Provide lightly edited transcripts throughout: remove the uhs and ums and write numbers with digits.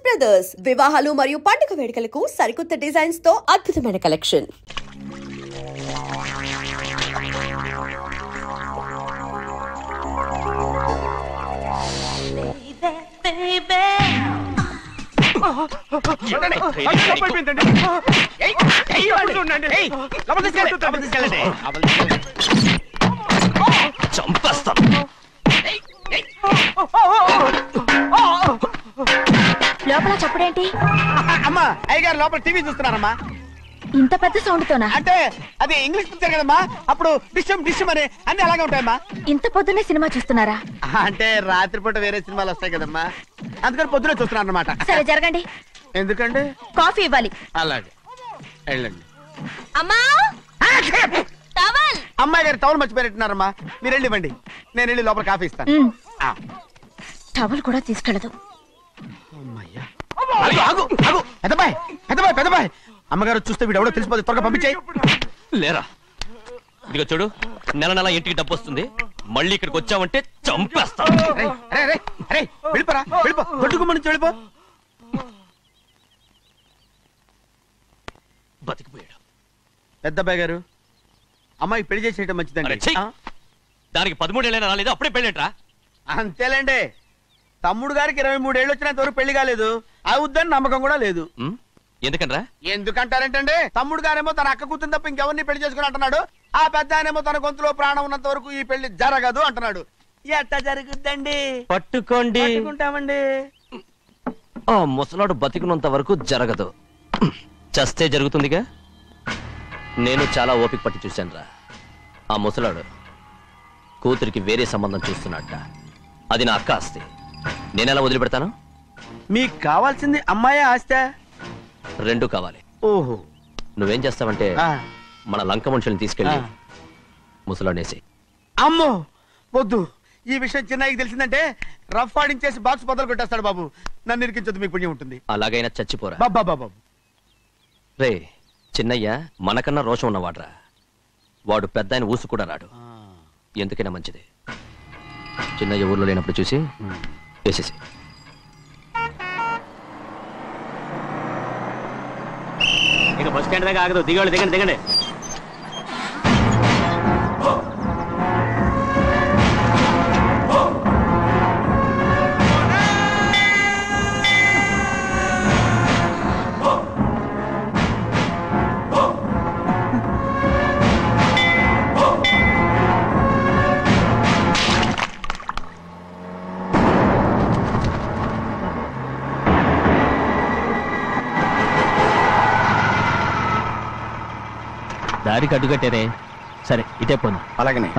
Brothers వివాహాలు మరియు పండుగ వేడుకలకు సరికొత్త డిజైన్స్ తో అద్భుతమైన కలెక్షన్. లోపల చప్పుడేంటి? అమ్మా అయ్యగారు లోపల టీవీ చూస్తున్నారమ్మా. ఇంత పెద్ద సౌండ్ తోనా? అంటే అది ఇంగ్లీష్ పిక్చర్ కదమ్మా, అప్పుడు డిషం డిషం అని అన్ని అలాగే ఉంటాయమ్మా. ఇంత పొద్దున్నే సినిమా చూస్తున్నారా? అంటే రాత్రిపూట వేరే సినిమాలు వస్తాయి కదమ్మా, అందుకని పొద్దునే చూస్తున్నాను అనమాట. సరే జరగండి. ఎందుకంటే కాఫీ ఇవ్వాలి. అలాగే వెళ్ళండి. అమ్మా టవల్. అమ్మాయి గారు టవల్ మర్చిపోయినట్టున్నారమ్మా, మీరు వెళ్ళి ఇవ్వండి, నేను వెళ్ళి లోపల కాఫీ ఇస్తాను. టవల్ కూడా తీసుకెళ్ళదు. పెద్దబాయ్ పెద్దబాయ్ పెద్దబాయ్, అమ్మగారు చూస్తే వీడు ఎవడో తెలిసిపోతే త్వరగా పంపించేయి. లేరా, ఇదిగో చూడు, నెల నెల ఇంటికి డబ్బు వస్తుంది, మళ్ళీ ఇక్కడికి వచ్చావంటే చంపేస్తా. వెళ్ళిపోరా, వెళ్ళిపో, దొడ్డుకుమ్మ నుంచి వెళ్ళిపో. బతికిపోయాడు. పెద్దబాయ్ గారు, అమ్మాయి పెళ్లి చేసేయటం మంచిదండి. దానికి 13 ఏళ్ళైనా రాలేదు, అప్పుడే పెళ్ళేంట్రా? అంతేలేండి, తమ్ముడు గారికి 23 ఏళ్ళు వచ్చినంత వరకు పెళ్లి కాలేదు, అవుద్దని నమ్మకం కూడా లేదు. ఎందుకనరా? ఎందుకంటారేంటండి, తమ్ముడు గారేమో తన అక్క కూతురు తప్ప ఇంకెవరిని పెళ్లి చేసుకుని అంటున్నాడు, ఆ పెద్ద ఆయనేమో తన గొంతులో ప్రాణం ఉన్నంత వరకు ఈ పెళ్లి జరగదు అంటున్నాడు. ఎట్ట జరుగుద్దండి? పట్టుకోండి. పట్టుకుంటామండి. ఆ ముసలాడు బతికినంత వరకు జరగదు, చస్తే జరుగుతుందిగా. నేను చాలా ఓపిక పట్టి చూశానురా. ఆ ముసలాడు కూతురికి వేరే సంబంధం చూస్తున్నట్ట. అది నా అక్క ఆస్తి, నేనెలా వదిలిపెడతాను? మీకు కావాల్సింది అమ్మాయి ఆస్తి? రెండు కావాలి. ఓహో, నువ్వేం చేస్తావంటే మన లంక మనుషుల్ని తీసుకెళ్ళి ముసలాడేసి. అమ్మో వద్దు, ఈ విషయం చిన్నయ్యకి తెలిసిందంటే రఫ్ ఆడించేసి బాక్స్ బదులు కొట్టేస్తాడు బాబు. నన్ను ఇరికించొద్దు, మీకు పుణ్యం ఉంటుంది. అలాగైనా చచ్చిపోరా బాబా బాబు. రే చిన్నయ్య మనకన్నా రోషం ఉన్నవాడ్రా, వాడు పెద్ద ఆయన ఊసు కూడా రాడు. ఎందుకైనా మంచిది చిన్నయ్య ఊర్లో లేనప్పుడు చూసి వేసేసి. ఇక బస్ స్టాండ్ దాకా ఆగదు, దిగండి దిగండి దిగండి. దారికి అడ్డుకట్టారే, సరే ఇటే పోను. అలాగనే.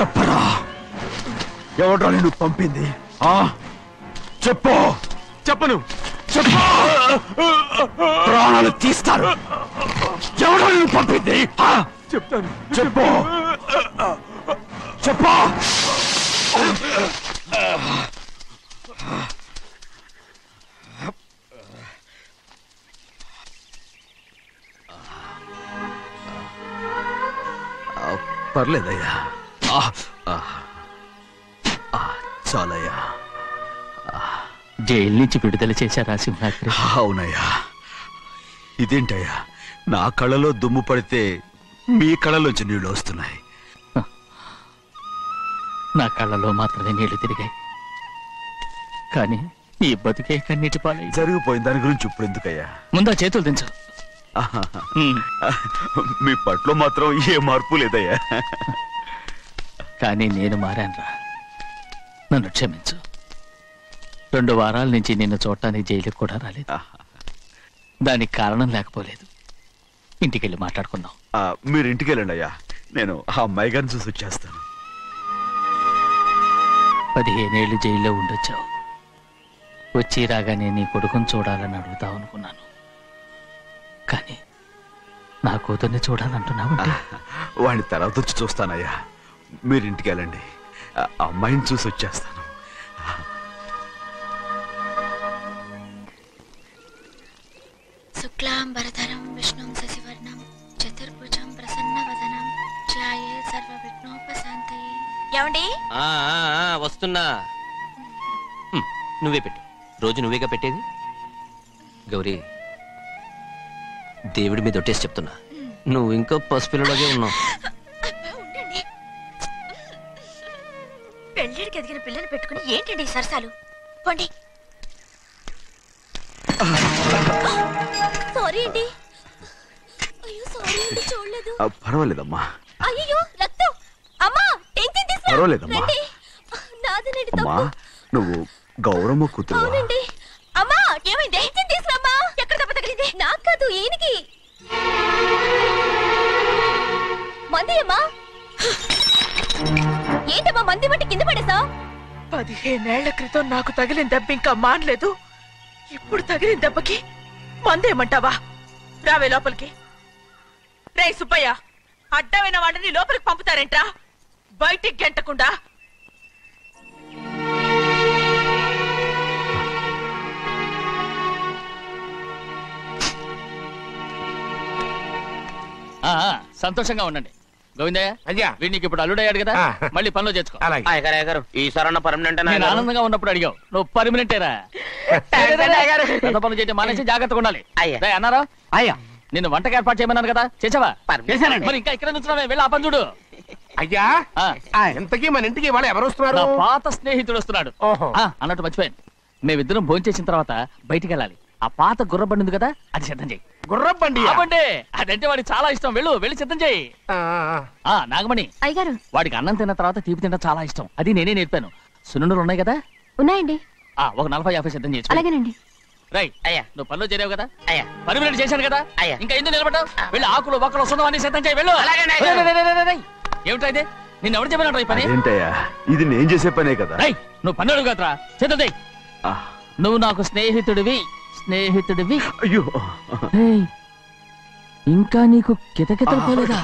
చెప్పరా, ఎవడ్రా నిన్ను పంపింది? చెప్పు. చెప్పను. చెప్పు. ప్రాణాలు తీస్తారు. ఎవడ్రా నిన్ను పంపింది? చెప్తాను. చెప్పు. చెప్పు. పర్లేదయ్యా, చాలయ్యా. జైలు నుంచి విడుదల చేశారా సింహాద్రి? అవునయ్యా. ఇదేంటయ్యా, నా కళ్ళలో దుమ్ము పడితే మీ కళ్ళలోంచి నీళ్లు వస్తున్నాయి. నా కళ్ళలో మాత్రమే నీళ్లు తిరిగాయి, కానీ నీ బతికే కన్నీటి పాలై. జరిగిపోయిన దాని గురించి ఇప్పుడు ఎందుకయ్యా? ముందా చేతులు దించు. మీ పట్లో మాత్రం ఏ మార్పు లేదయ్యా. కానీ నేను మారానురా, నన్ను క్షమించు. 2 వారాల నుంచి నిన్ను చూడటానికి జైలుకి కూడా రాలేదు. దానికి కారణం లేకపోలేదు. ఇంటికెళ్ళి మాట్లాడుకుందాం. మీరు ఇంటికి వెళ్ళండి అయ్యా, నేను ఆ అమ్మాయి గారిని చూసి వచ్చేస్తాను. 15 ఏళ్ళు జైల్లో ఉండొచ్చావు. వచ్చి రాగానే నీ కొడుకుని చూడాలని అడుగుతావు అనుకున్నాను, కానీ నా కూతుర్ని చూడాలంటున్నావంటే. వాడిని తర్వాత వచ్చి చూస్తానయ్యా, మీరు ఇంటికి వెళ్ళండి, ఆ అమ్మాయిని చూసి వచ్చేస్తాను. శుక్లాంబరధరం విష్ణుం శశివర్ణం చతుర్భుజం ప్రసన్నవదనం ధ్యాయే సర్వవిఘ్నోపశాంతయే. ఏమండి? వస్తున్నా. నువ్వే పెట్టు, రోజు నువ్వేగా పెట్టేది. గౌరీ, దేవుడి మీద ఒట్టేసి చెప్తున్నా, నువ్వు ఇంకా పసిపిల్లలాగే ఉన్నావు. పెళ్ళిడికి ఎదిగిన పిల్లని పెట్టుకుని ఏంటండి ఈ సరసాలు? పోండి. సారీ అండి. అయ్యో సారీ అండి, చూడలేదు. పర్వాలేదమ్మా. అయ్యో రక్తం. అమ్మా టెన్షన్ తీసుకో. పర్వాలేదమ్మా. నాదనండి అమ్మా, తప్పు. నువ్వు గౌరమ్మ కూతురు. అవునండి. అమ్మా ఏమైంది? టెన్షన్ తీసుకురామ్మా. ఎక్కడ దెబ్బ తగిలింది? నాకు కాదు, ఈయనకి. మంది అమ్మా. ఏంటమ్మా మంది బట్టి కింద పడేసా? 15 ఏళ్ల క్రితం నాకు తగిలిన దెబ్బ ఇంకా మానలేదు. ఇప్పుడు తగిలిన దెబ్బకి మందేమంటావా? రావే లోపలికి. రే సుబ్బయ్య, అడ్డమైన వాడిని లోపలికి పంపుతారేంట్రా? బయటికి గెంటకుండా. సంతోషంగా ఉండండి. గోవిందయ్య, అయ్యా, వీడికి ఇప్పుడు అల్లుడయ్యాడు కదా, మళ్ళీ పనిలో చేర్చుకో. ఈసారన్న పర్మనెంట్ నేను ఆనందంగా ఉన్నప్పుడు అడిగావు, నువ్వు పర్మనెంటేరా. పెద్ద పనులు చేయడం మానేసి జాగ్రత్తగా ఉండాలి. అన్నారా? అయ్యా, నిన్ను వంటకి ఏర్పాటు చేయమన్నాను కదా, చేసావా? మరి ఇంకా ఇక్కడ నుంచున్నావే, వెళ్ళి ఆ పని చూడు. అయ్యా, ఇంతకీ మన ఇంటికి వాళ్ళు ఎవరు వస్తున్నారు? నా పాత స్నేహితుడు వస్తున్నాడు. అన్నట్టు మర్చిపోయాను, మేమిద్దరం భోంచేసిన తర్వాత బయటికి వెళ్ళాలి. ఆ పాత గుర్రబండి ఉంది కదా, అది సిద్ధం చేయి. గుర్రబండి? అదంటే వాడికి చాలా ఇష్టం. వెళ్ళి సిద్ధం చేయి. నాగమణి, అయ్యగారు, వాడికి అన్నం తిన్న తర్వాత తీపి తినడం చాలా ఇష్టం. అది నేనే నేర్పాను. సున్నుండలు ఉన్నాయి కదా? ఉన్నాయండి. ఒక 40-50 సిద్ధం చేసి. అలాగేనండి. రైట్ అయ్యా, నువ్వు పనిలో చేరావు కదా, పర్మనెంట్ చేశాను కదా, ఇంకా ఎందుకు నిలబడ్డావు? వెళ్ళి ఆకులు బొక్కలు వస్తుందో అన్ని సిద్ధం చేయి. వెళ్ళు. ఏమిటా ఇది? నిన్ను ఎవరు చెప్పినట్టు ఈ పని? ఏంటయ్యా, ఇది నేను చేసే పనే కదా. నువ్వు పని అడుగు కదరా, సిద్ధం చేయి. నువ్వు నాకు స్నేహితుడివి. అయ్యో, ఇంకా నీకు కితకితలు పోలేదా?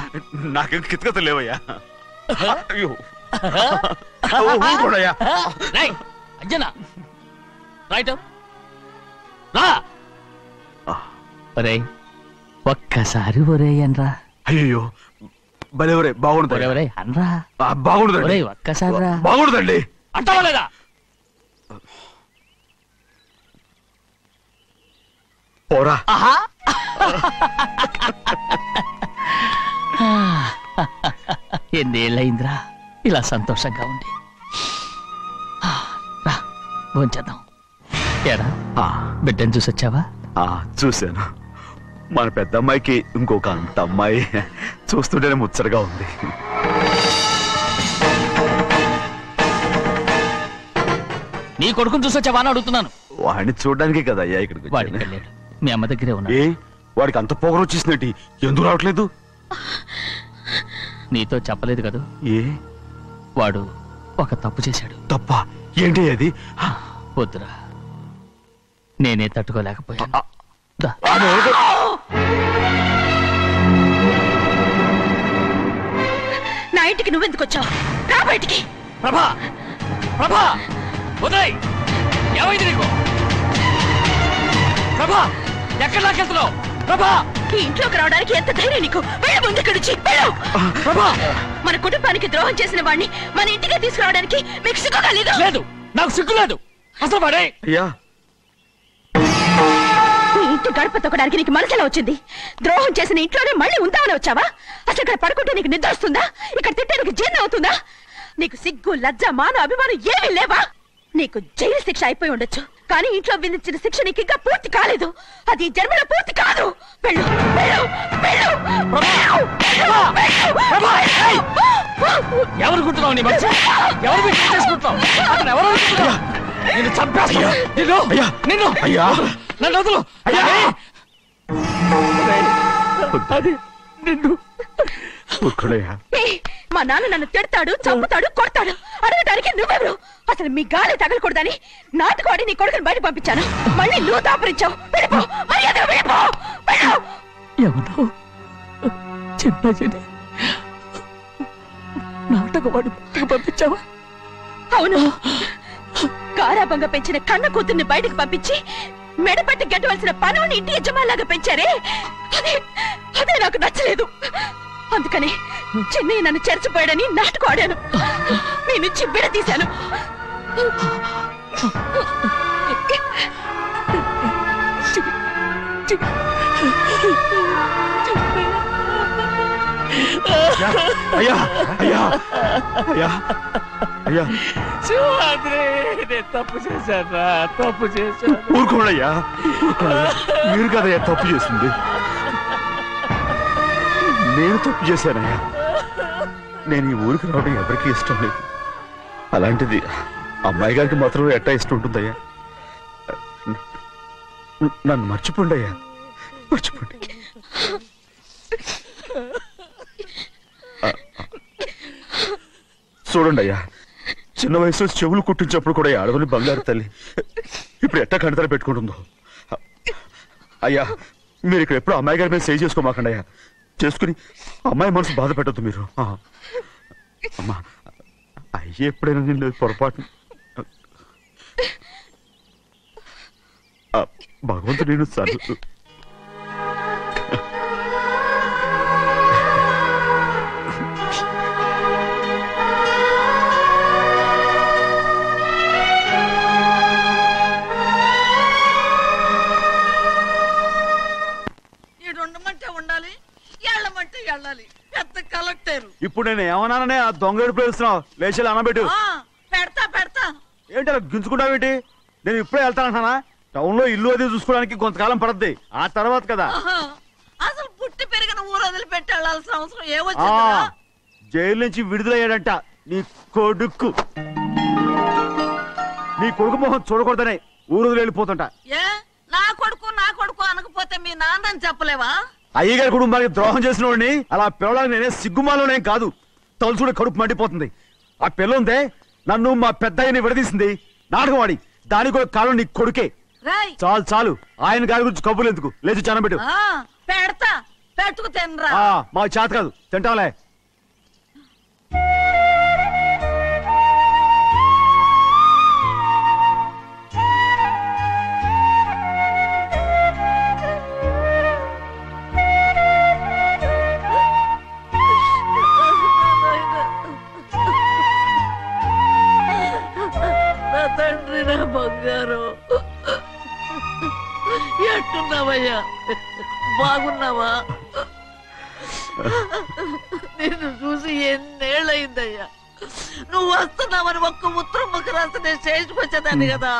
నాకేం కితకితలు లేవయ్యా. అయ్యో, అజ్జనా రైట్ రా. ఒక్కసారి ఒరే అనరా. అయ్యో, భలే బాగుంటుంది. అనరా, బాగుంటుంది. ఒక్కసారి రా. బాగుంటుందండి. అంటావా లేదా? పోరా. ఎన్నేళ్ళయిందిరా ఇలా సంతోషంగా ఉండి. రా భోంచేద్దాం. ఏరా, బిడ్డను చూసొచ్చావా? చూశాను. మన పెద్ద అమ్మాయికి ఇంకొక అంత అమ్మాయి. చూస్తుంటేనే ముచ్చటగా ఉంది. నీ కొడుకుని చూసొచ్చావా అని అడుగుతున్నాను. వాడిని చూడడానికి కదా అయ్యా ఇక్కడికి. వాడికి వెళ్ళాడు, మీ అమ్మ దగ్గరే ఉన్నా. వాడికి అంత పొగరు వచ్చేసినట్టు ఎందుకు రావట్లేదు? నీతో చెప్పలేదు కదా. వాడు ఒక తప్పు చేశాడు. తప్ప ఏంటి అది? వద్దురా, నేనే తట్టుకోలేకపోయాను. దా. నా ఇంటికి నువ్వెందుకు వచ్చావు? రా బయటికి. ప్రభా, ప్రభా, ఉదయ్, ఏమైంది నీకు? ప్రభా, ఎక్కడ లాకెళ్తున్నావు? ప్రభా, ఈ ఇంట్లోకి రావడానికి ఎంత ధైర్యం నీకు? వెళ్ళు ముందు ఇక్కడి నుంచి, వెళ్ళు. ప్రభా, మన కుటుంబానికి ద్రోహం చేసిన వాడిని మన ఇంటికి తీసుకురావడానికి మీకు సిగ్గుగా లేదు? లేదు, నాకు సిగ్గు లేదు. అసలు వాడే అయ్యా, ఈ ఇంటి గడప తొక్కడానికి నీకు మనసులో వచ్చింది. ద్రోహం చేసిన ఇంట్లోనే మళ్ళీ ఉందామని వచ్చావా? అసలు ఇక్కడ పడుకుంటే నీకు నిద్ర వస్తుందా? ఇక్కడ తింటే నీకు జీర్ణం అవుతుందా? నీకు సిగ్గు, లజ్జ, మాన, అభిమానం ఏమీ లేవా? నీకు జైలు శిక్ష అయిపోయి ఉండొచ్చు, కానీ ఇంట్లో విధించిన శిక్ష నీకు ఇంకా పూర్తి కాలేదు. అది జన్మలో పూర్తి కాదు. వెళ్ళు, వెళ్ళు, వెళ్ళు, ఎవరు గుర్తున్నావు? నీ మంచి ఎవరు చేసుకుంటావు? అతను ఎవరు అనుకుంటున్నావు? నిన్ను చంపేస్తా. నిన్ను నిన్ను అయ్యా, నన్ను వదులు. అది నిన్ను మా నాన్న నన్ను తిడతాడు, చంపుతాడు, కొడతాడు. అడగటానికి నువ్వెవరు? అసలు మీ గాలి తగలకూడదని నాటుకోడి నీ కొడుకుని బయట పంపించాను. మళ్ళీ నువ్వు దాపరించావు. వెళ్ళిపో, మర్యాదగా వెళ్ళిపో, వెళ్ళు. ఎవరో చిన్న నాటకవాడు పంపించావా? అవును, గారాబంగా పెంచిన కన్న కూతుర్ని బయటకు పంపించి మెడపట్టి గెట్టవలసిన పనుని ఇంటి యజమానిలాగా పెంచారే, అదే నాకు నచ్చలేదు. అందుకని చిన్నయ్య నన్ను చెరచిపోయాడని నాటకం ఆడాను. మీ నుంచి విడదీశాను. అయ్యా, అయ్యా, అయ్యా, అయ్యా, తప్పు చేశాను, తప్పు చేశాను. ఊరుకోడయ్యా, మీరు కదయ్యా తప్పు చేసింది. నేను తప్పు చేశానయ్యా. నేను ఈ ఊరికి రావడం ఎవరికీ ఇష్టం లేదు. అలాంటిది అమ్మాయి గారికి మాత్రం ఎట్టా ఇష్టం ఉంటుందయ్యా. నన్ను మర్చిపోండి అయ్యా, మర్చిపోండి. చూడండి అయ్యా, చిన్న వయసులో చెవులు కుట్టించినప్పుడు కూడా ఆడవని బంగారు తల్లి ఇప్పుడు ఎట్టా కణితర పెట్టుకుంటుందో. అయ్యా, మీరు ఇక్కడ ఎప్పుడు అమ్మాయి గారి మీద సేవ్ చేసుకోమాకండి అయ్యా. చేసుకుని అమ్మాయి మనసు బాధ పెట్టద్దు మీరు. అమ్మా, అయ్యే ఎప్పుడైనా నిన్ను పొరపాటు భగవంతుడు నేను సర్దు. ఉండాలి, ఎళ్ళమంటే వెళ్ళాలి. పెద్ద కలెక్టర్. ఇప్పుడు నేను ఏమన్నాననే ఆ దొంగ ఎడుపు వేస్తున్నావు. లేచేలా అనబెట్టు. పెడతా పెడతా. ఏంటి అలా గించుకుంటావేంటి? నేను ఇప్పుడే వెళ్తానంటానా? టౌన్ లో ఇల్లు అది చూసుకోవడానికి కొంతకాలం పడద్ది. ఆ తర్వాత కదా. అసలు పుట్టి పెరిగిన ఊరు వదిలిపెట్టి వెళ్ళాల్సిన అవసరం ఏమొచ్చింది? జైలు నుంచి విడుదలయ్యాడంట నీ కొడుకు. నీ కొడుకు మొహం చూడకూడదనే ఊరు వదిలి వెళ్ళిపోతుంట. ఏ నా కొడుకు నా కొడుకు అనకపోతే మీ నాన్నని చెప్పలేవా? అయ్యగారి కుటుంబానికి ద్రోహం చేసిన వాడిని అలా పిల్లడానికి నేనే సిగ్గుమాలోనేం కాదు. తలుచుడు కడుపు మండిపోతుంది. ఆ పిల్లందే నన్ను మా పెద్దయ్యని విడదీసింది. నాటకం ఆడి దానికి కూడా కాలం నీ కొడుకే. చాలు చాలు, ఆయన గారి గురించి కబుర్లు ఎందుకు? లేచి చనబెట్టు. పెడతా, పెట్టుకు తినరా. మాకు చేత కాదు, తింటాంలే. తండ్రి, నా బంగారు, ఎట్టున్నావయ్యా? బాగున్నావా? నిన్ను చూసి ఎన్నేళ్ళయిందయ్యా. నువ్వు వస్తున్నావని ఒక్క ఉత్తరం ముక్క రాస్తే నేను స్టేషన్కి వచ్చేదాన్ని కదా.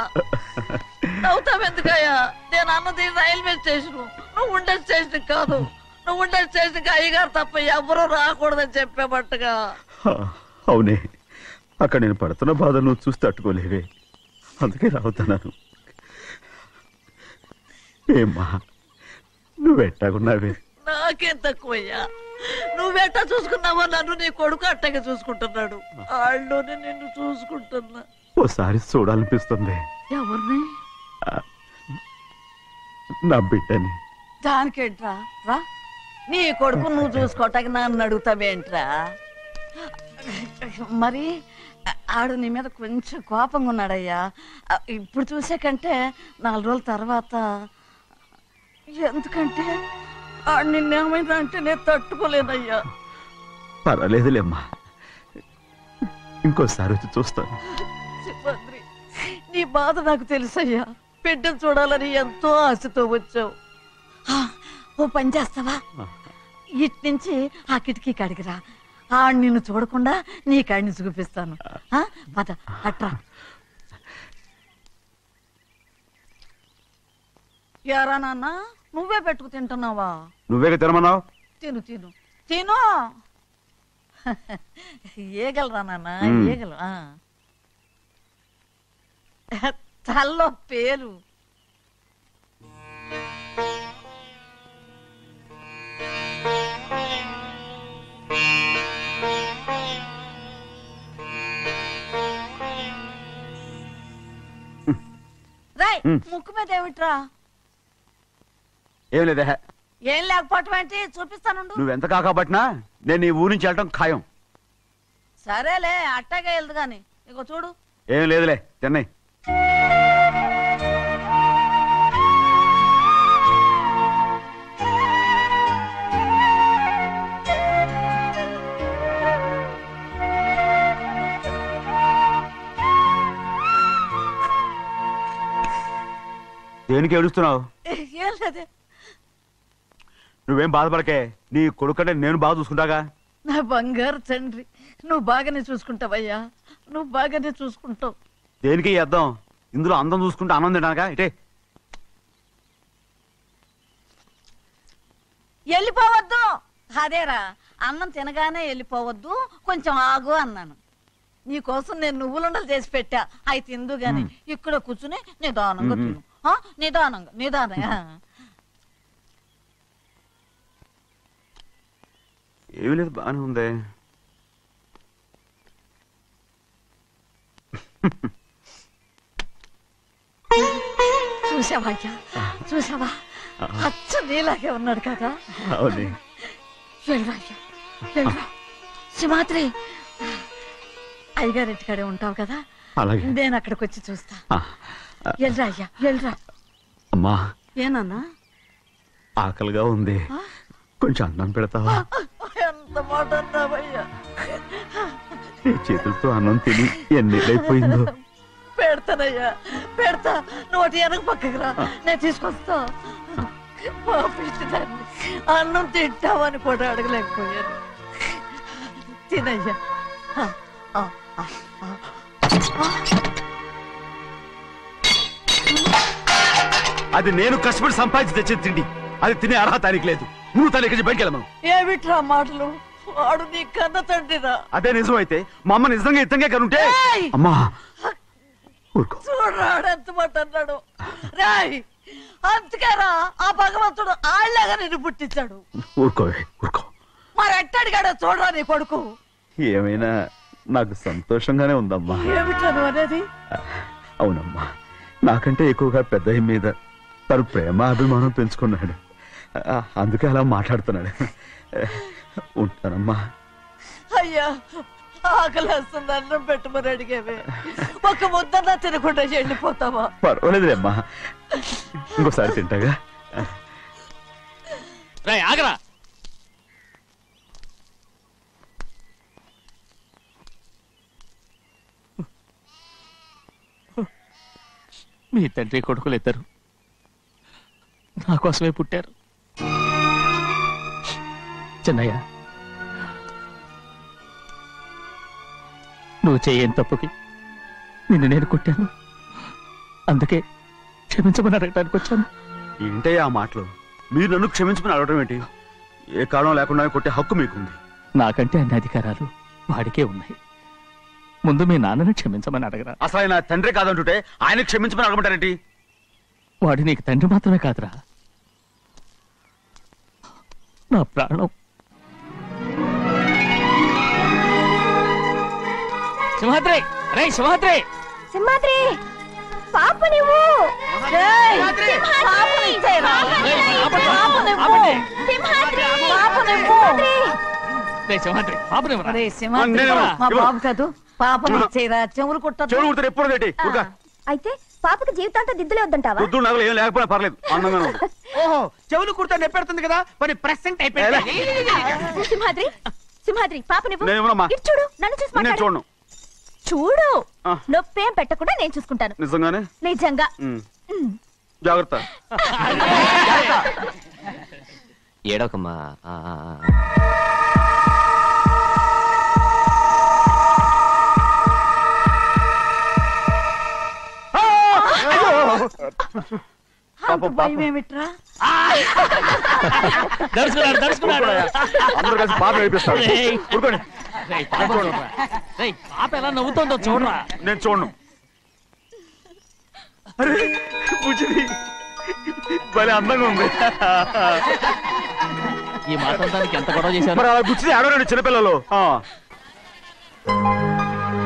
నవ్వుతావెందుకయ్యా? నేను అన్నది రైల్వే స్టేషన్, నువ్వు ఉండే స్టేషన్ కాదు. నువ్వు ఉండే స్టేషన్కి అయ్యగారు తప్ప ఎవరూ రాకూడదని చెప్పేమట్టుగా. అవునే, అక్కడ నేను పడుతున్న బాధ నువ్వు చూసి తట్టుకోలేవే, అందుకే రావుతున్నాను. ఏమ్మా, నువ్వు ఎట్టాగున్నావే? నాకేం తక్కువయ్యా, నువ్వెట్టా చూసుకున్నావో నన్ను నీ కొడుకు అట్టగా చూసుకుంటున్నాడు. వాళ్ళలోనే నిన్ను చూసుకుంటున్నా. ఓసారి చూడాలనిపిస్తుంది. ఎవరిని? నా బిడ్డని. దానికేంట్రా? రా, నీ కొడుకు నువ్వు చూసుకోవటానికి నన్ను అడుగుతావేంట్రా? మరి ఆడు నీ మీద కొంచెం కోపంగా ఉన్నాడయ్యా. ఇప్పుడు చూసే కంటే 4 రోజుల తర్వాత. ఎందుకంటే ఆడు నిన్నేమైనా అంటే నేను తట్టుకోలేనయ్యా. పర్వాలేదులేమ్మా, ఇంకోసారి వచ్చి చూస్తాను. శివాద్రి, నీ బాధ నాకు తెలుసయ్యా. బిడ్డను చూడాలని ఎంతో ఆశతో వచ్చావు. ఓ పని చేస్తావా? ఇటు నుంచి ఆ కిటికీ కడిగిరా. ఆడు నిన్ను చూడకుండా నీ కాడిని చూపిస్తాను. పద అట్రా. యారా నాన్న, నువ్వే పెట్టుకు తింటున్నావా? నువ్వే తినమన్నావు. తిను తిను తిను. ఏగలరా నాన్న, ఏగలు. తల్లో పేరు. రాయ్, ముక్కు మీద ఏమిట్రా? ఏం లేదే. ఏం లేకపోవటం ఏంటి? చూపిస్తాను. నువ్వెంత కాకపట్టినా నేను ఈ ఊరి నుంచి వెళ్ళటం ఖాయం. సరేలే, అట్టగా వెళ్దు గాని. ఇగో చూడు. ఏం లేదులే, చెన్నై. దేనికి ఏడుస్తున్నావు? ఏం లేదే. నువ్వేం బాధపడకే, నీ కొడుకంటే నేను బాగా చూసుకుంటాగా. నా బంగారు తండ్రి, నువ్వు బాగానే చూసుకుంటావయ్యా. నువ్వు బాగానే చూసుకుంటావు. దేనికి అర్థం? ఇందులో అందం చూసుకుంటే ఆనందం తినడానికా? ఇటే వెళ్ళిపోవద్దు. అదేరా, అన్నం తినగానే వెళ్ళిపోవద్దు, కొంచెం ఆగు అన్నాను. నీకోసం నేను నువ్వులుండలు చేసి పెట్టా. అవి తిందు గాని ఇక్కడ కూర్చుని నిదానంగా తిను. నిదానంగా నిదానంగా. ఏమీ లేదు, బాగానే ఉంది. చూసావా అయ్యా, చూసావా? అచ్చ నీలాగే ఉన్నాడు కదా. వెళ్ళరా అయ్యా, వెళ్ళరా. సింహాద్రి, అయ్యగారింటికాడే ఉంటావు కదా, నేను అక్కడికి వచ్చి చూస్తా. వెళ్ళరా అయ్యా, వెళ్ళరా. అమ్మా, ఏనన్నా? ఆకలిగా ఉంది, కొంచెం అన్నం పెడతావా? ఎంత మాట అన్నావయ్యా. నీ చేతులతో అన్నం తిని ఎన్నిళ్ళైపోయిందో. పెడతానయ్యా, పెడతా. నోటి వెనక పక్కకు రా, నేను తీసుకొస్తా. పాపించదాన్ని అన్నం తింటావని కూడా అడగలేకపోయాను. తినయ్యా. అది నేను కష్టపడి సంపాదించి తెచ్చి తిండి, అది తినే అర్హత ఆయనకి లేదు. నువ్వు తన ఇక్కడి బయటికి వెళ్ళమను. ఏమిట్రా మాటలు? వాడు నీ కన్న తండ్రిరా. అదే నిజం అయితే మా అమ్మ నిజంగా ఇద్దంగా కనుంటే. అమ్మా చూడరాడు ఎంత మాట అన్నాడు. రాయ్, అందుకేరా ఆ భగవంతుడు ఆళ్ళగా నిన్ను పుట్టించాడు. ఊరుకో ఊరుకో. మరి ఎట్టడిగాడో చూడరా నీ కొడుకు. ఏమైనా నాకు సంతోషంగానే ఉందమ్మా. ఏమిట్రా నువ్వు అనేది? అవునమ్మా, నాకంటే ఎక్కువగా పెద్ద మీద తను ప్రేమ అభిమానం పెంచుకున్నాడు, అందుకే అలా మాట్లాడుతున్నాడు. ఉంటానమ్మా. అయ్యా, ఆకలేస్తుంది, అన్నం పెట్టమని అడిగేవే. ఒక ముద్దన్నా తినకుండా వెళ్ళిపోతావా? పర్వాలేదులేమ్మా, ఇంకోసారి తింటాగా. ఆగరా. మీ తండ్రి కొడుకులు ఇద్దరు నా కోసమే పుట్టారు. చిన్నయ్య, నువ్వు చేయని తప్పుకి నిన్ను నేను కొట్టాను, అందుకే క్షమించమని అడగటానికి వచ్చాను. ఏంటయ్యా ఆ మాటలు? మీరు నన్ను క్షమించమని అడగడం ఏంటి? ఏ కారణం లేకుండా కొట్టే హక్కు మీకుంది. నాకంటే అన్ని అధికారాలు వాడికే ఉన్నాయి. ముందు మీ నాన్నని క్షమించమని అడగరా. అసలు ఆయన తండ్రి కాదంటుంటే ఆయన క్షమించమని అడగమంటారేంటి? వాడు నీకు తండ్రి మాత్రమే కాదురా, నా ప్రాణం. సింహాద్రి రే సింహాద్రి సింహాద్రి పాప నువ్వు సింహాద్రి పాపనివ్వరా మా బాబు కాదు పాపని ఇచ్చేరా చెవులు కుట్ట చెవులు కుడతారు ఎప్పుడు ఏంటి అయితే పాపకి జీవితాంతా దిద్దులే వద్దంటావా? వద్దు నగలు ఏం లేకపోయినా పర్లేదు అందంగా ఉంది. ఓహో చెవులు కుర్తా నెప్పెడుతుంది కదా మరి ప్రెసెంట్ అయిపోయింది. సింహాద్రి సింహాద్రి పాప నువ్వు నేను ఇవ్వనమ్మా. ఇటు చూడు నన్ను చూసి నేను మాట్లాడు. చూడను. చూడు ఆ. నొప్పేం పెట్టకుండా నేను చూసుకుంటాను. నిజంగానే నిజంగా జాగ్రత్త. ఏడోకమ్మా. భయమేమిట్రా దడుచుకున్నాడు దడుచుకున్నాడు అందరూ కలిసి పాప ఏడిపిస్తారు. ఊరుకోండి. పాప ఎలా నవ్వుతుందో చూడరా. నేను చూడను. అరే బుజ్జిది భలే అందంగా ఉంది. ఈ మాట్లాడడానికి ఎంత గొడవ చేశారు. మరి అలా బుజ్జిది ఆడవాడు చిన్నపిల్లలు.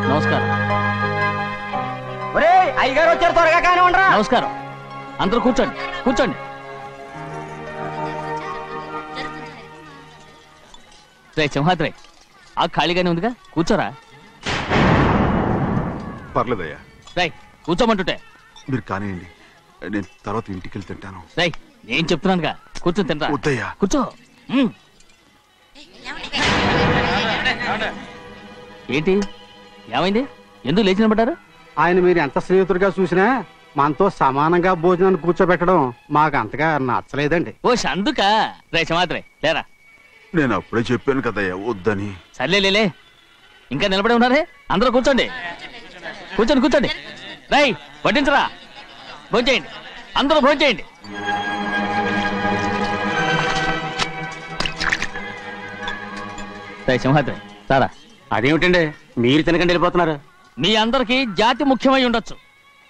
నమస్కారం అయ్యగారు వచ్చారు త్వరగా కానీ ఉండరా. నమస్కారం అందరూ కూర్చోండి కూర్చోండి. రే సింహాద్రి ఆ ఖాళీగానే ఉందిగా కూర్చోరా. పర్లేదయ్యా రై కూర్చోమంటుంటే. మీరు కానివ్వండి, నేను తర్వాత ఇంటికి వెళ్ళి తింటాను. రై నేను చెప్తున్నానుగా కూర్చొని తినరా. వద్దయ్యా. కూర్చో. ఏంటి ఏమైంది ఎందుకు లేచి నిలబడ్డారు. ఆయన మీరు ఎంత స్నేహితుడిగా చూసినా మనతో సమానంగా భోజనాన్ని కూర్చోబెట్టడం మాకు అంతగా నచ్చలేదండి. ఓ అందుక రే సింహాద్రి లేరా. నేను అప్పుడే చెప్పాను కదయ్యా వద్దని. సర్లే ఇంకా నిలబడి ఉన్నారే అందరూ కూర్చోండి కూర్చోండి కూర్చోండి. రై వడ్డించరా భోంచేయండి అందరూ భోంచేయండి. రై సింహాద్రి సారా. అదేమిటండి మీరు తినకండి వెళ్ళిపోతున్నారు. మీ అందరికీ జాతి ముఖ్యమై ఉండొచ్చు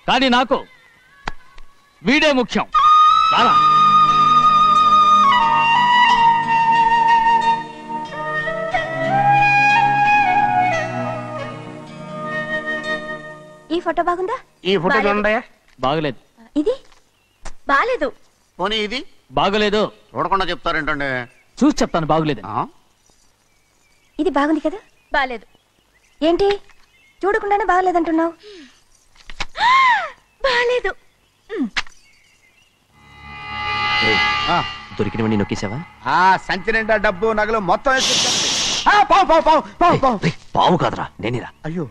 కానీ నాకు వీడే ముఖ్యం. రారా. ఈ ఫోటో బాగుందా? ఈ ఫోటో చూడండి. బాగలేదు. ఇది బాలేదు. పోనీ ఇది బాగలేదు. చూడకుండా చెప్తారేంటండి. చూసి చెప్తాను బాగలేదు. ఇది బాగుంది కదా? బాలేదు. ఏంటి చూడకుండానే బాగలేదంటున్నావు? బాలేదు. దొరికినవన్నీ నొక్కేసావా. సంచి నిండా డబ్బు నగలు మొత్తం పావు కాదురా నేనేరా. అయ్యో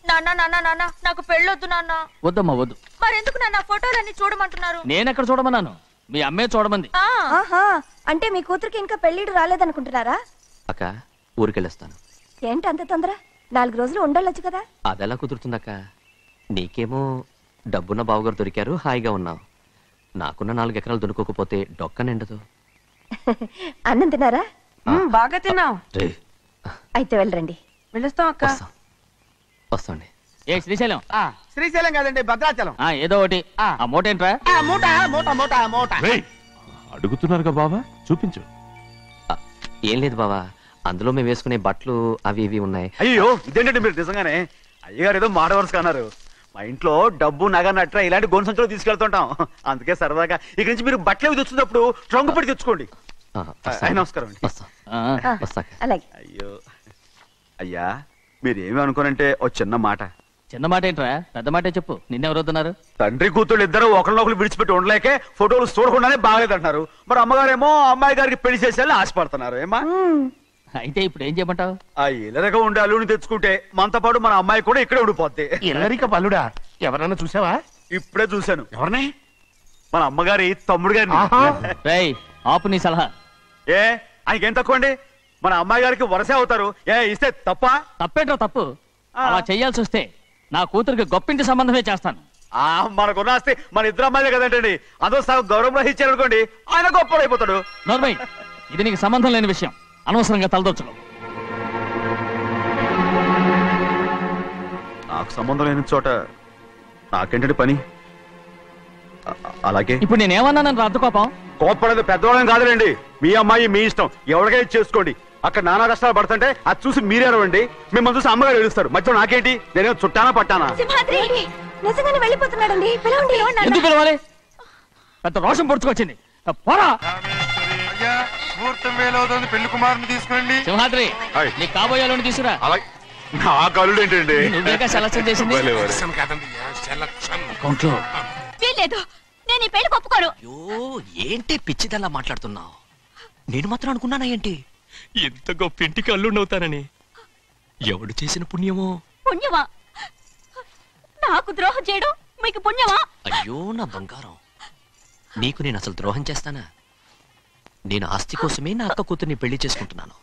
నాన్న నాన్న నాన్న నాకు పెళ్ళొద్దు నాన్న. వద్దమ్మా వద్దు. మరెందుకు నాన్న ఫోటోలన్నీ చూడమంటున్నారు? నేనెక్కడ చూడమన్నాను మీ అమ్మే చూడమంది. ఆహా అంటే మీ కూతురికి ఇంకా పెళ్ళిడు రాలేదనుకుంటున్నారా? అక్క ఊరికెళ్ళొస్తాను. ఏంటి అంత తొందర? 4 రోజులు ఉండొచ్చు కదా. అదెలా కుదురుతుందక్క. నీకేమో డబ్బున్న బావగారు దొరికారు హాయిగా ఉన్నావు. నాకున్న 4 ఎకరాలు దొరుకోకపోతే డొక్క నిండదు. అన్నం తిన్నారా? బాగా తిన్నావు. అయితే వెళ్ళరండి. వెళ్ళొస్తాం అక్క. వస్తాండి. ఏ శ్రీశైలం. శ్రీశైలం కాదండి భద్రాచలం. ఏదో ఒకటి. ఆ మూట ఏంట్రా? మూట మూట మూట మూట. అడుగుతున్నారుగా బాబా చూపించు. ఏం లేదు బావా అందులో మేము వేసుకునే బట్టలు అవి ఇవి ఉన్నాయి. అయ్యో ఇదేంటంటే మీరు నిజంగానే అయ్యగారు ఏదో మాట వరుస అన్నారు. మా ఇంట్లో డబ్బు నగ నట్ర ఇలాంటి గొంతు సంచులు తీసుకెళ్తుంటాం. అందుకే సరదాగా ఇక నుంచి మీరు బట్టలు అవి తెచ్చుకున్నప్పుడు ట్రంకు పెట్టి తెచ్చుకోండి. నమస్కారం అండి. వస్తాక. అలాగే. అయ్యో అయ్యా మీరేమి అనుకోనంటే ఓ చిన్న మాట. చిన్న మాట ఏంట్రా పెద్ద మాటే చెప్పు. నిన్నెవరు వద్దన్నారు? తండ్రి కూతుళ్ళు ఇద్దరు ఒకరినొకరు విడిచిపెట్టి ఉండలేకే ఫోటోలు చూడకుండానే బాగలేదంటున్నారు. మరి అమ్మగారేమో అమ్మాయి గారికి పెళ్లి చేసేయాలని ఆశపడుతున్నారు. ఏమా అయితే ఇప్పుడు ఏం చేయమంటావు? ఆ ఇల్లరిగా ఉండే అల్లుని తెచ్చుకుంటే మనతో పాటు మన అమ్మాయి కూడా ఇక్కడే ఉండిపోద్ది. ఇల్లరిక పల్లుడా ఎవరన్నా చూసావా? ఇప్పుడే చూశాను. ఎవరిని? మన అమ్మగారి తమ్ముడు గారిని. రేయ్ ఆపు నీ సలహా. ఏ ఆయనకేం తక్కువ అండి? మన అమ్మాయి గారికి వరసే అవుతారు. ఏ ఇస్తే తప్ప? తప్పేంట్రా తప్పు. అలా చెయ్యాల్సి వస్తే నా కూతురికి గొప్పింటి సంబంధమే చేస్తాను. మనకున్న ఆస్తి మన ఇద్దరు అమ్మాయిలే కదంటండి. అదో సగం గౌరవం ఇచ్చారనుకోండి ఆయన గొప్పడు అయిపోతాడు. నోర్మయ్ ఇది నీకు సంబంధం లేని విషయం. అనవసరంగా తలదొచ్చుకో. నాకు సంబంధం లేని చోట నాకేంటండి పని? అలాగే ఇప్పుడు నేనేమన్నానని రద్దు కోపం? కోప్పడేది పెద్దవాళ్ళని కాదులేండి. మీ అమ్మాయి మీ ఇష్టం ఎవరికైనా చేసుకోండి. అక్కడ నానా కష్టాలు పడుతుంటే అది చూసి మీరేనవండి. మిమ్మల్ని చూసి అమ్మగారు ఏడుస్తారు. మధ్యలో నాకేంటి? నేనేమో చుట్టానా పట్టానా? సింహాద్రి నిజంగానే వెళ్ళిపోతున్నాడండి. పిలవండి. ఎందుకు పిలవాలి? పెద్ద రోషం పొడుచుకొచ్చింది. పోరా ముహూర్తం వేలవుతుంది. పెళ్లి కుమారుని తీసుకురండి. సింహాద్రి నీ కాబోయేలోని తీసుకురా. నా కలుడు ఏంటండి? నువ్వేగా సెలక్షన్ చేసింది. వీల్లేదు, నేను ఈ పెళ్లి ఒప్పుకోను. అయ్యో ఏంటి పిచ్చిదల్లా మాట్లాడుతున్నావు? నేను మాత్రం అనుకున్నానా ఏంటి ఎంత గొప్ప ఇంటికి అల్లుండవుతానని? ఎవడు చేసిన పుణ్యమో? పుణ్యమా? నాకు ద్రోహం చేయడం మీకు పుణ్యమా? అయ్యో నా బంగారం, నీకు నేను అసలు ద్రోహం చేస్తానా? నేను ఆస్తి కోసమే నా అక్క కూతుర్ని పెళ్లి చేసుకుంటున్నాను.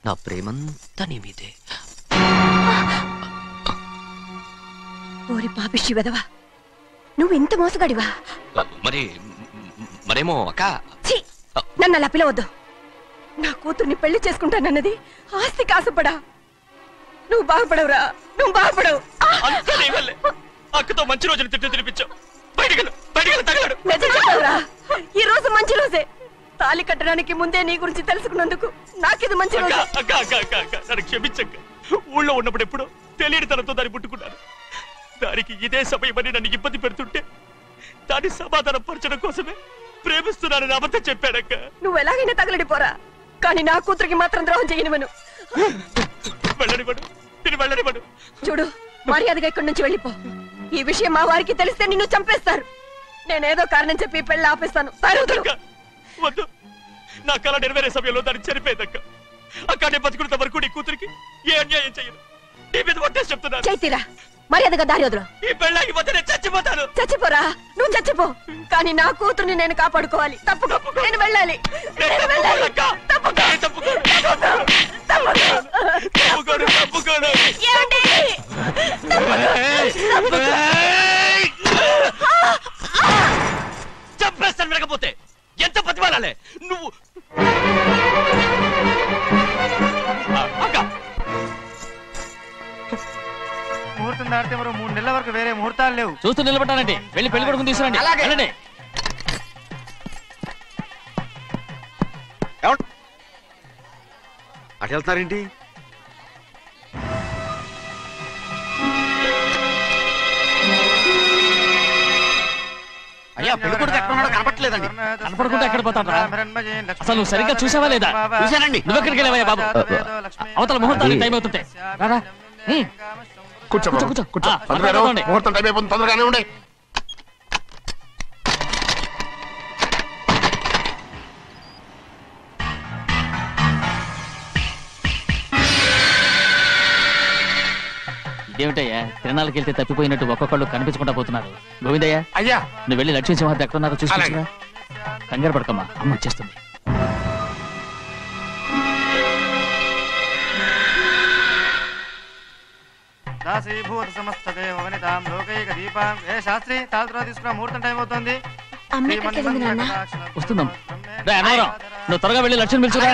నా ప్రేమంతా నీ మీదే. ఓరి పాపిష్టి వెదవా, నువ్వు ఇంత మోసగాడివా? మరేమో అక్క. నన్ను అలా పిలవద్దు. నా కూతుర్ని పెళ్లి చేసుకుంటానన్నది ఆస్తి కాసపడా. నువ్వు బాగుపడవురా, నువ్వు బాగుపడవు. అక్కతో మంచి రోజులు తిట్టు తినిపించావు. ఈ రోజు మంచి రోజే. తాళి కట్టడానికి ముందే నీ గురించి తెలుసుకున్నందుకు నాకిది మంచి రోజు. నన్ను క్షమించక్క. ఊళ్ళో ఉన్నప్పుడు ఎప్పుడో తెలియని తనతో దాన్ని పుట్టుకున్నాను. దానికి ఇదే సమయమని నన్ను ఇబ్బంది పెడుతుంటే దాన్ని సమాధానం పరచడం కోసమే ప్రేమిస్తున్నానని అబద్ధం చెప్పాడక్క. నువ్వు ఎలాగైనా తగలడిపోరా, కానీ నా కూతురికి మాత్రం ద్రోహం చేయనివను. వెళ్ళనివ్వడు, నేను వెళ్ళనివ్వడు. చూడు, మర్యాదగా ఇక్కడి నుంచి వెళ్ళిపో. ఈ విషయం మా వారికి తెలిస్తే నిన్ను చంపేస్తారు. నేనేదో కారణం చెప్పి పెళ్లి ఆపేస్తాను. వద్దు, నా కళ నెరవేరే సమయంలో దాన్ని చనిపోయేదక్క. అక్కడే బతుకున్నంత వరకు నీ కూతురికి ఏ అన్యాయం చేయను. నీ మీద ఒట్టేసి చెప్తున్నాను. చైతీరా, మర్యాదగా దారి వదులు. ఈ పెళ్ళాకి వద్ద నేను చచ్చిపోతాను. చచ్చిపోరా, నువ్వు చచ్చిపో, కానీ నా కూతుర్ని నేను కాపాడుకోవాలి. తప్పుకో, నేను వెళ్ళాలి. చంపేస్తాను. వినకపోతే ఎంత బతిమాలాలే నువ్వు? ముహూర్తం దాటితే మరో 3 నెలల వరకు వేరే ముహూర్తాలు లేవు. చూస్తూ నిలబట్టానండి. వెళ్ళి పెళ్లి కొడుకుని తీసుకురండి. వెళ్ళండి. అటు వెళ్తున్నారేంటి? అయ్యా, పెళ్లి కొడుకు ఎక్కడ ఉన్నాడో కనపట్లేదండి. కనపడకుండా ఎక్కడ పోతాడ్రా? అసలు నువ్వు సరిగ్గా చూసావా లేదా? చూశానండి. నువ్వు ఎక్కడికి వెళ్ళావయ్యా బాబు? అవతల ముహూర్తానికి టైం అవుతుంటే రారా. కూర్చో కూర్చో. ముహూర్తం టైం అయిపోతుంది, తొందరగానే ఉండే. ఇదేమిటయ్యా, తిరణాలకు వెళ్తే తప్పిపోయినట్టు ఒక్కొక్కళ్ళు కనిపించకుండా పోతున్నారు. గోవిందయ్య, అయ్యా, నువ్వు వెళ్ళి లక్ష్మీ సింహాద్రి ఎక్కడ ఉన్నారో చూసుకుంటున్నా. కంగారు పడకమ్మా, అమ్మ వచ్చేస్తుంది. దాసీభూత సమస్త దేవ వనితాం లోకైక దీపాం. ఏ శాస్త్రి, తాళతో తీసుకున్న ముహూర్తం టైం అవుతుంది. వస్తుందమ్మా. రే అన్నవరం, నువ్వు త్వరగా వెళ్ళి లక్ష్మణ్ పిలుచురా.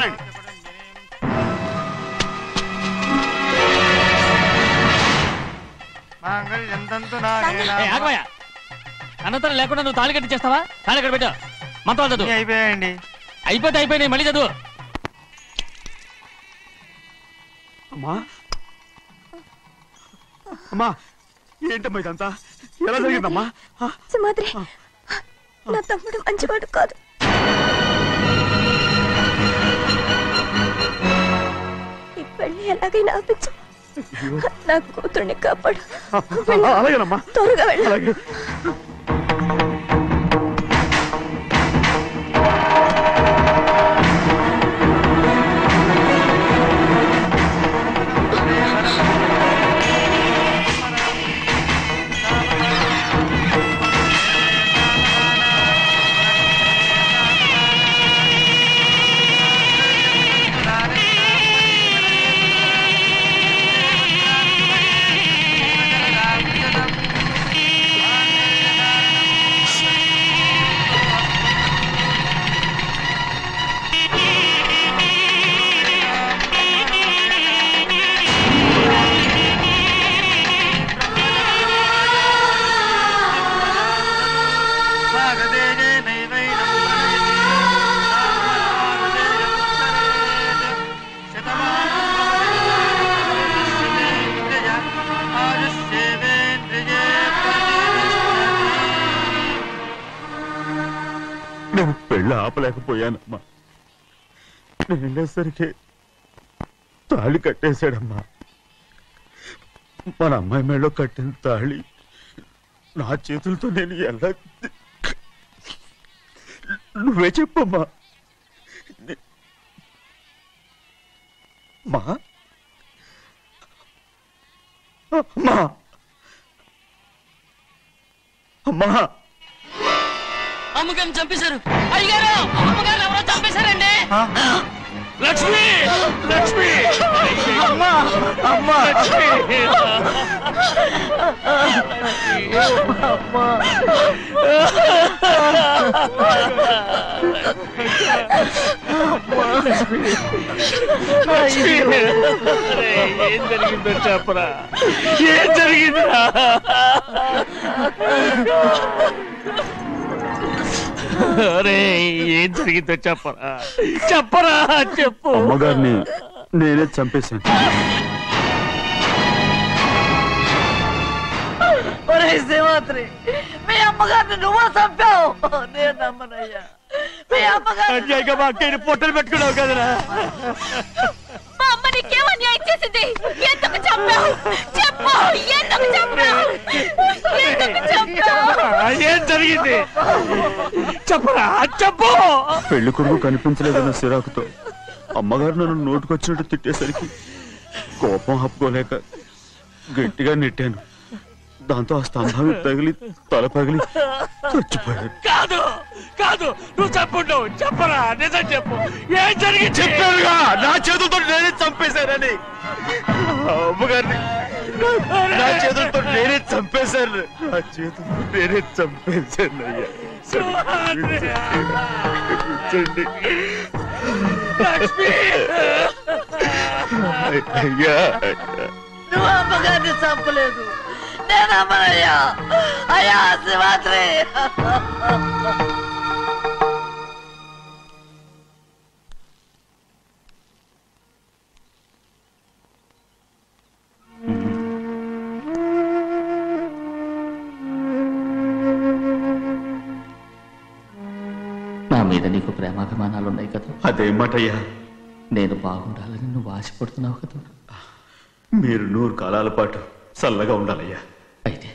అనంతరం లేకుండా నువ్వు తాళి కట్టి చేస్తావా? తాళి కట్టి పెట్టు. మంత్రాలు చదువు. అయిపోయాయండి. అయిపోయినాయి, మళ్ళీ చదువు. అమ్మా, అమ్మా, ఏంటమ్మా ఇదంతా? ఎలా జరిగిందమ్మా? సింహాద్రి, నా తమ్ముడు మంచివాడు కాదు. ఈ పెళ్లి ఎలాగైనా ఆపించు. నా కూతుర్ని కాపాడు. అలాగేనమ్మా, త్వరగా వెళ్ళాలి. నేను పెళ్ళి ఆపలేకపోయానమ్మా. నేను వెళ్ళేసరికి తాళి కట్టేశాడమ్మా. మన అమ్మాయి మేడలో కట్టిన తాళి నా చేతులతో నేను ఎలా... నువ్వే చెప్పమ్మా. మా అమ్మా అమ్మా అమ్మగారిని చంపేశారు. అయ్యారు అమ్మగారు ఎవరో చంపేశారండి. లక్ష్మి లక్ష్మి అమ్మా అమ్మా ఏం జరిగిందో చెప్పరా? ఏం జరిగిందా? అరే ఏం జరిగిందో చెప్పరా? చెప్పరా చెప్పు. అమ్మగారిని నేనే చంపేశాను. శ్రీమాత్రి, మీ అమ్మగారిని నువ్వు చంపావు. నేను నమ్మనయ్యా. మీ అమ్మగారు మా అక్కని పొట్టలు పెట్టుకున్నావు కదరా. మా అమ్మ నీకేం అన్యాయం చేసింది? ఎందుకు చంపావు? చెప్పు, ఎందుకు చంపావు? ఎందుకు చంపావు? ఏం జరిగింది చెప్పరా? చెప్పు. పెళ్లి కొడుకు కనిపించలేదన్న సిరాకుతో అమ్మగారు నన్ను నోటుకొచ్చినట్టు తిట్టేసరికి కోపం ఆపుకోలేక గట్టిగా నెట్టాను. దాంతో ఆ స్తంభం తగిలి తల పగిలి చచ్చిపోయాడు. కాదు కాదు, నువ్వు చెప్పుండవు. చెప్పరా, నిజం చెప్పు. ఏం జరిగింది? చెప్పానుగా, నా చేతులతో నేనే చంపేశానని. అమ్మగారిని నా చేతులతో నేనే చంపేశాను. నా చేతులతో నేనే చంపేశాను. అయ్యా కూర్చోండి. అయ్యా నువ్వు అమ్మగారిని చంపలేదు. నేను అమ్మనయ్యా. అయ్యా శివాత్రి. నా మీద నీకు ప్రేమాభిమానాలున్నాయి కదా. అదేమాటయ్యా? నేను బాగుండాలని నువ్వు ఆశపడుతున్నావు కదా. మీరు 100 కాలాల పాటు చల్లగా ఉండాలయ్యా. అయితే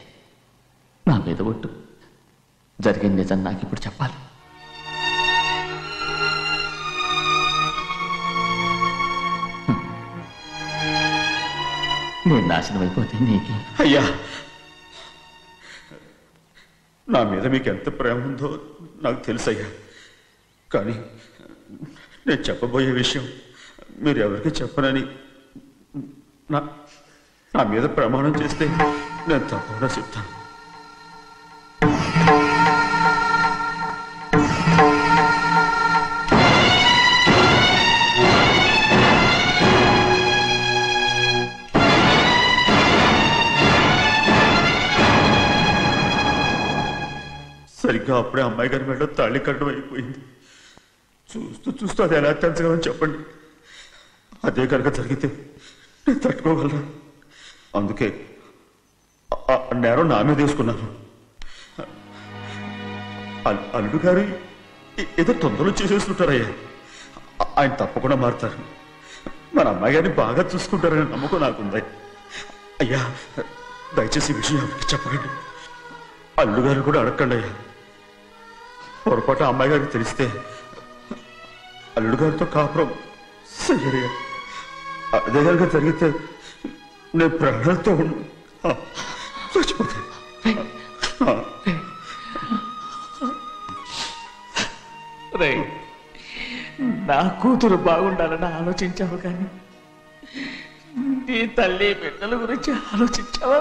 నా మీద ఒట్టు. జరిగిన నిజం నాకు ఇప్పుడు చెప్పాలి. నేను నాశనం అయిపోతే నీకే. అయ్యా, నా మీద మీకు ఎంత ప్రేమ ఉందో నాకు తెలుసయ్యా. కానీ నేను చెప్పబోయే విషయం మీరు ఎవరికి చెప్పనని నా మీద ప్రమాణం చేస్తే నేను తప్పకుండా చెప్తాను. సరిగ్గా అప్పుడే అమ్మాయి గారి మెడలో తాళి కట్టడం అయిపోయింది. చూస్తూ చూస్తూ అది ఎలా తెంచగలని చెప్పండి. అదే కనుక జరిగితే నేను తట్టుకోగలరా? అందుకే నేరం నా మీద వేసుకున్నాను. అల్లుడు గారు ఏదో తొందరలో చేసేస్తుంటారయ్యా. ఆయన తప్పకుండా మారుతారు. మన అమ్మాయి గారిని బాగా చూసుకుంటారనే నమ్మకం నాకుంది. అయ్యా, దయచేసి ఈ విషయం ఎవరికి చెప్పకండి. అల్లుడు గారు కూడా అడగండి అయ్యా. పొరపాటు అమ్మాయి గారికి తెలిస్తే అల్లుడు గారితో కాపురం సయ్యరయ్యా. అదే కనుక జరిగితే నేను ప్రాణాలతో చచ్చిపోతాను. నా కూతురు బాగుండాలని ఆలోచించావు, కానీ నీ తల్లి బిడ్డల గురించి ఆలోచించావా?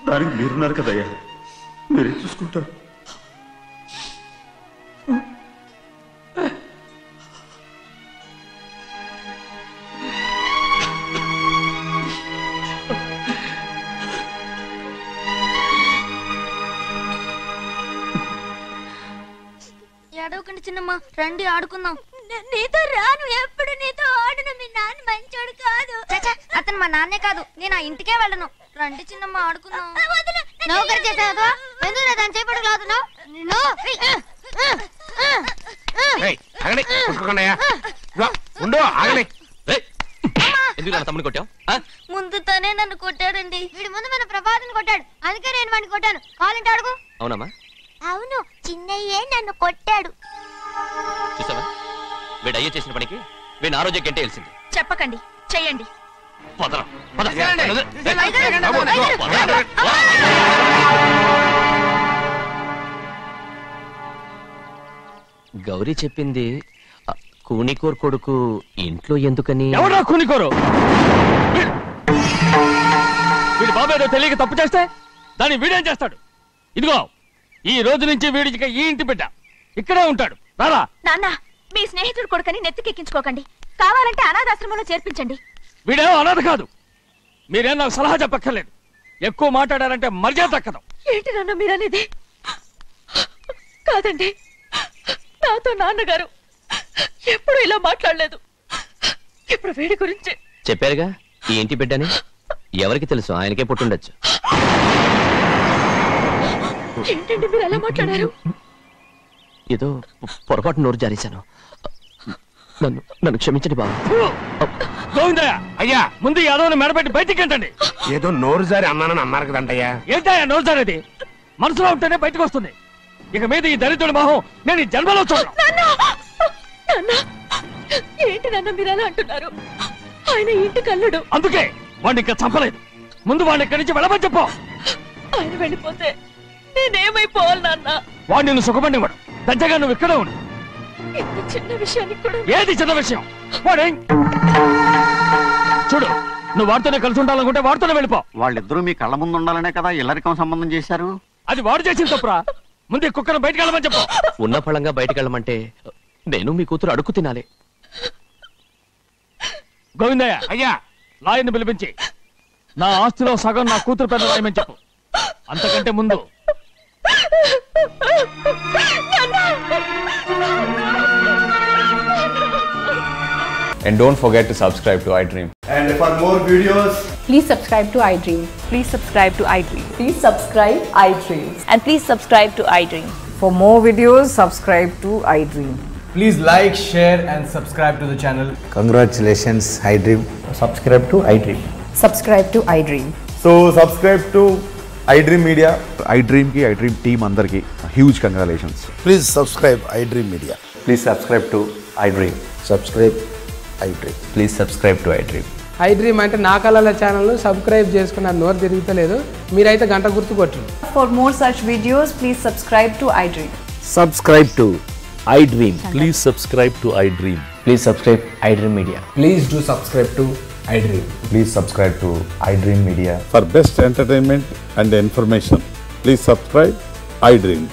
దానికి మీరున్నారు కదయ్యా, మీరే చూసుకుంటారు. ఏడవకండి చిన్నమ్మ, రండి ఆడుకుందాం. నీతో రాను, ఎప్పుడు నీతో ఆడను. మీ నాన్న మంచోడు కాదు. అతను మా నాన్నే కాదు, నేను ఆ ఇంటికే వెళ్ళను. రండి చిన్నమ్మ ఆడుకుందాం. నౌకరి చేసావు ఎందుకు దాని చేపడు కాదు. ఎందుకు నా తమ్ముని కొట్టావు? ముందు తనే నన్ను కొట్టాడండి. వీడి ముందు మన ప్రభాతం కొట్టాడు, అందుకే నేను వాడిని కొట్టాను. కావాలంటే అడుగు. అవునమ్మా? అవును, చిన్నయ్యే నన్ను కొట్టాడు. చూసావా, వీడు అయ్యే చేసిన పనికి వీడిని ఆ రోజే గంటే తెలిసింది. చెప్పకండి, చెయ్యండి. గౌరీ చెప్పింది కూనికోర్ కొడుకు ఇంట్లో ఎందుకని? ఎవరా కూనికోరు? వీడి బాబు ఏదో తెలియక తప్పు చేస్తే దాన్ని వీడేం చేస్తాడు? ఇదిగో, ఈ రోజు నుంచి వీడికి ఈ ఇంటి బిడ్డ ఇక్కడే ఉంటాడు. రారా. నాన్న, మీ స్నేహితుడు కొడుకని నెత్తికెక్కించుకోకండి. కావాలంటే అనాథాశ్రమంలో చేర్పించండి. వీడేమో అనాథ కాదు. మీరేం నాకు సలహా చెప్పక్కర్లేదు. ఎక్కువ మాట్లాడారంటే మర్యాద దక్కదు. ఏంటి నాన్న మీరనేది? కాదండి, నాతో నాన్నగారు ఎప్పుడు ఇలా మాట్లాడలేదు. ఇప్పుడు వీడి గురించి చెప్పారుగా ఈ ఇంటి బిడ్డని. ఎవరికి తెలుసు, ఆయనకే పుట్టుండొచ్చు. ఏంటండి మీరు ఎలా మాట్లాడారు? ఏదో పొరపాటు నోరు జారేశాను. నన్ను క్షమించండి బాబు. గోవిందయ్య, అయ్యా ముందు యాదవ్ని మెడపెట్టి బయటికి ఏంటండి? ఏదో నోరు జారి అన్నానని అన్నారు కదంటయ్యా. ఏంటయ్యా నోరు జారేది? మనసులో ఉంటేనే బయటకు వస్తుంది. ఇక మీద ఈ దరిద్రుడి మొహం నేను ఈ జన్మలో చూడను. ఏంటి నాన్న మీరు ఎలా అంటున్నారు? ఆయన ఇంటి కల్లుడు. అందుకే వాడిని ఇంకా చంపలేదు. ముందు వాడిని ఇక్కడి నుంచి వెళ్ళమని చెప్పు. ఆయన వెళ్ళిపోతే నేనేమైపోవాలి నాన్న? వాడు నిన్ను సుఖపడివాడు. దచ్చగా నువ్వు ఇక్కడే ఉండు. ఇంత చిన్న విషయానికి కూడా. ఏది చిన్న విషయం? వాడే చూడు, నువ్వు వాడితోనే కలిసి ఉండాలనుకుంటే వాడితోనే వెళ్ళిపో. వాళ్ళిద్దరూ మీ కళ్ళ ముందు ఉండాలనే కదా ఇల్లరికం సంబంధం చేశారు. అది వాడు చేసిన తప్పురా. ముందు కుక్కను బయటకు వెళ్ళమని చెప్పు. ఉన్న ఫలంగా బయటకు వెళ్ళమంటే నేను మీ కూతురు అడుగు తినాలి. గోవిందయ్య, అయ్యా లాయర్ని పిలిపించి నా ఆస్తిలో సగం నా కూతురు పెద్ద రాయమని చెప్పు. అంతకంటే ముందు And don't forget to subscribe to iDream. And for more videos, please subscribe to iDream. Please subscribe to iDream. Please subscribe iDream. And please subscribe to iDream. For more videos, subscribe to iDream. please like, share and subscribe to the channel. Congratulations, iDream. Subscribe to iDream. Subscribe to iDream. So subscribe to iDream Media. iDream ki iDream team andarki huge congratulations. Please subscribe iDream Media. Please subscribe to iDream. Subscribe iDream. Please subscribe to iDream. iDream అంటే నా కళల channel subscribe చేసుకున్న నోరు తిరుగుతలేదు. మీరైతే గంట గుర్తు కొట్టండి. For more such videos, please subscribe to iDream. Subscribe to iDream. Please subscribe to iDream. Please subscribe iDream Media. Please do subscribe to iDream. Please subscribe to iDream Media. For best entertainment and information, please subscribe iDream.